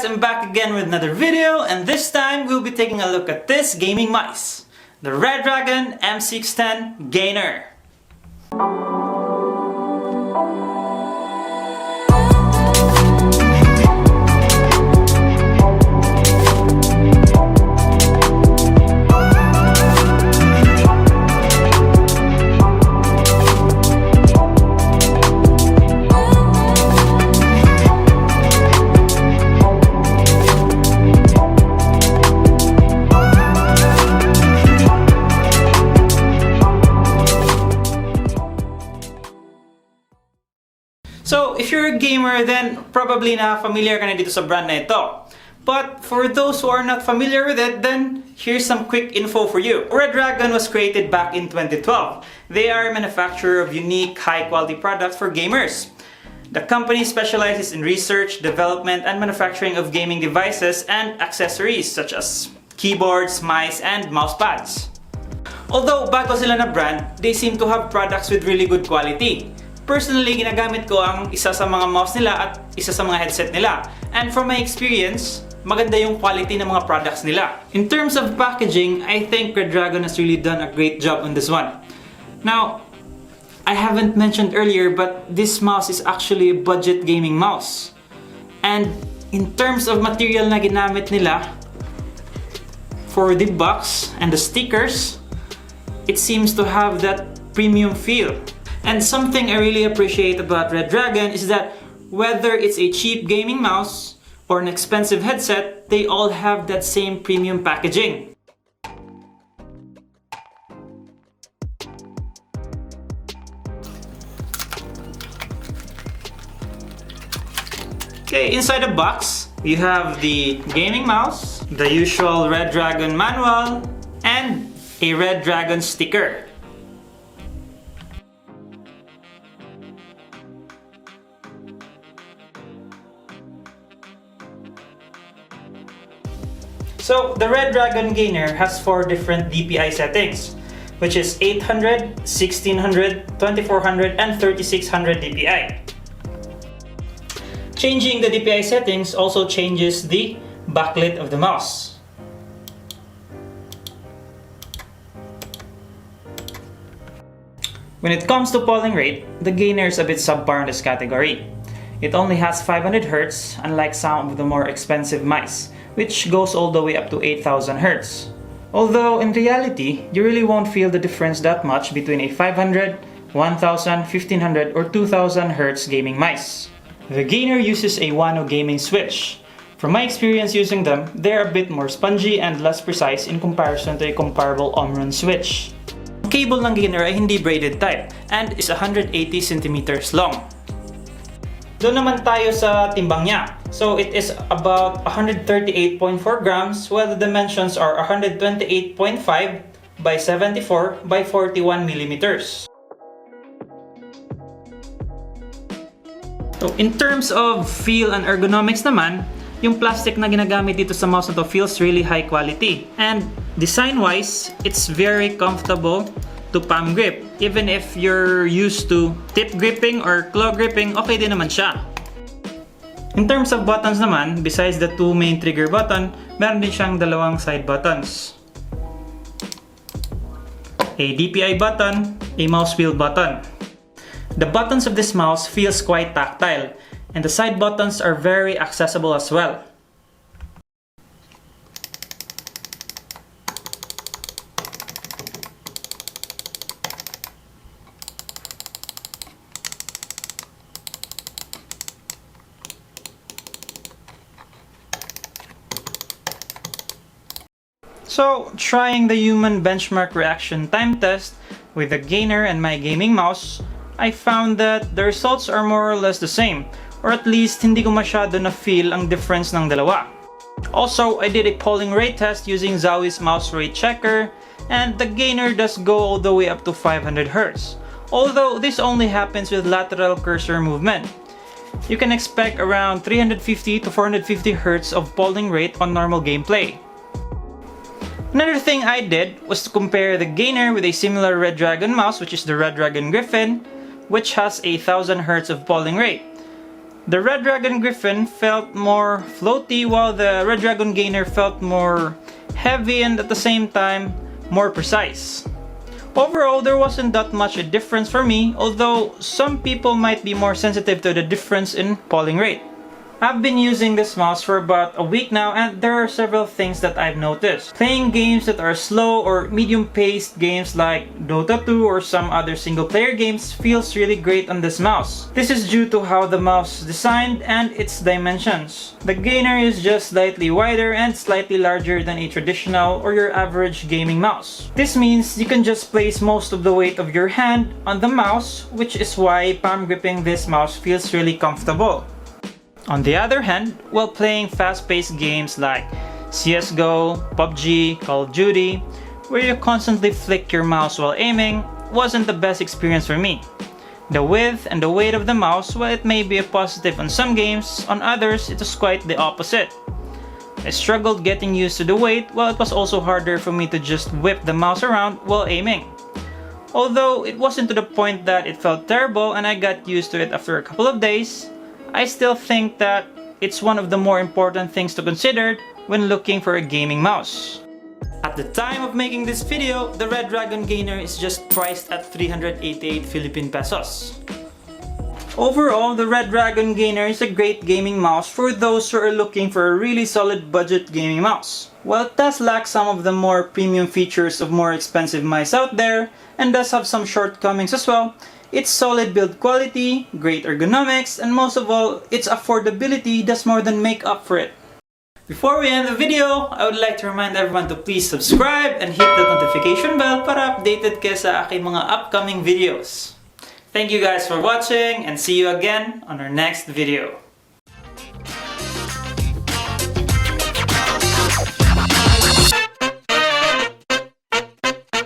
guys, I'm back again with another video, and this time we'll be taking a look at this gaming mice, the Redragon M610 Gainer. So, if you're a gamer, then probably na-familiar ka na dito sa brand na ito. But for those who are not familiar with it, then here's some quick info for you. Redragon was created back in 2012. They are a manufacturer of unique, high-quality products for gamers. The company specializes in research, development, and manufacturing of gaming devices and accessories such as keyboards, mice, and mousepads. Although bago sila na brand, they seem to have products with really good quality. Personally, ginagamit ko ang isa sa mga mouse nila at isa sa mga headset nila. And from my experience, maganda yung quality ng mga products nila. In terms of packaging, I think Redragon has really done a great job on this one. Now, I haven't mentioned earlier, but this mouse is actually a budget gaming mouse. And in terms of material na ginamit nila, for the box and the stickers, it seems to have that premium feel. And something I really appreciate about Redragon is that whether it's a cheap gaming mouse or an expensive headset, they all have that same premium packaging. Okay, inside the box, you have the gaming mouse, the usual Redragon manual, and a Redragon sticker. So, the Redragon Gainer has 4 different DPI settings, which is 800, 1600, 2400, and 3600 DPI. Changing the DPI settings also changes the backlit of the mouse. When it comes to polling rate, the Gainer is a bit subpar in this category. It only has 500 Hz, unlike some of the more expensive mice, which goes all the way up to 8000 Hz. Although in reality, you really won't feel the difference that much between a 500, 1000, 1500, or 2000 Hz gaming mice. The Gainer uses a Wano gaming switch. From my experience using them, they're a bit more spongy and less precise in comparison to a comparable Omron switch. Ang cable ng Gainer ay hindi braided type and is 180 cm long. Doon naman tayo sa timbang niya. So it is about 138.4 grams while the dimensions are 128.5 by 74 by 41 millimeters. So in terms of feel and ergonomics naman, yung plastic na ginagamit dito sa mouse na to feels really high quality. And design-wise, it's very comfortable to palm grip. Even if you're used to tip gripping or claw gripping, okay din naman siya. In terms of buttons naman, besides the 2 main trigger button, meron din siyang dalawang side buttons. A DPI button, a mouse wheel button. The buttons of this mouse feels quite tactile, and the side buttons are very accessible as well. So, trying the human benchmark reaction time test with the Gainer and my gaming mouse, I found that the results are more or less the same, or at least hindi ko masyado na feel ang difference ng dalawa. Also, I did a polling rate test using Zowi's mouse rate checker, and the Gainer does go all the way up to 500 Hz, although this only happens with lateral cursor movement. You can expect around 350 to 450 Hz of polling rate on normal gameplay. Another thing I did was to compare the Gainer with a similar Redragon mouse, which is the Redragon Griffin, which has a 1000 Hz of polling rate. The Redragon Griffin felt more floaty while the Redragon Gainer felt more heavy and at the same time more precise. Overall, there wasn't that much a difference for me, although some people might be more sensitive to the difference in polling rate. I've been using this mouse for about a week now and there are several things that I've noticed. Playing games that are slow or medium-paced games like Dota 2 or some other single-player games feels really great on this mouse. This is due to how the mouse is designed and its dimensions. The Gainer is just slightly wider and slightly larger than a traditional or your average gaming mouse. This means you can just place most of the weight of your hand on the mouse, which is why palm gripping this mouse feels really comfortable. On the other hand, while playing fast-paced games like CSGO, PUBG, Call of Duty, where you constantly flick your mouse while aiming, wasn't the best experience for me. The width and the weight of the mouse, while it may be a positive on some games, on others it was quite the opposite. I struggled getting used to the weight, while it was also harder for me to just whip the mouse around while aiming. Although it wasn't to the point that it felt terrible and I got used to it after a couple of days, I still think that it's one of the more important things to consider when looking for a gaming mouse. At the time of making this video, the Redragon Gainer is just priced at 388 Philippine pesos. Overall, the Redragon Gainer is a great gaming mouse for those who are looking for a really solid budget gaming mouse. While it does lack some of the more premium features of more expensive mice out there, and does have some shortcomings as well, its solid build quality, great ergonomics, and most of all, its affordability does more than make up for it. Before we end the video, I would like to remind everyone to please subscribe and hit the notification bell para updated kayo sa aking mga upcoming videos. Thank you guys for watching and see you again on our next video.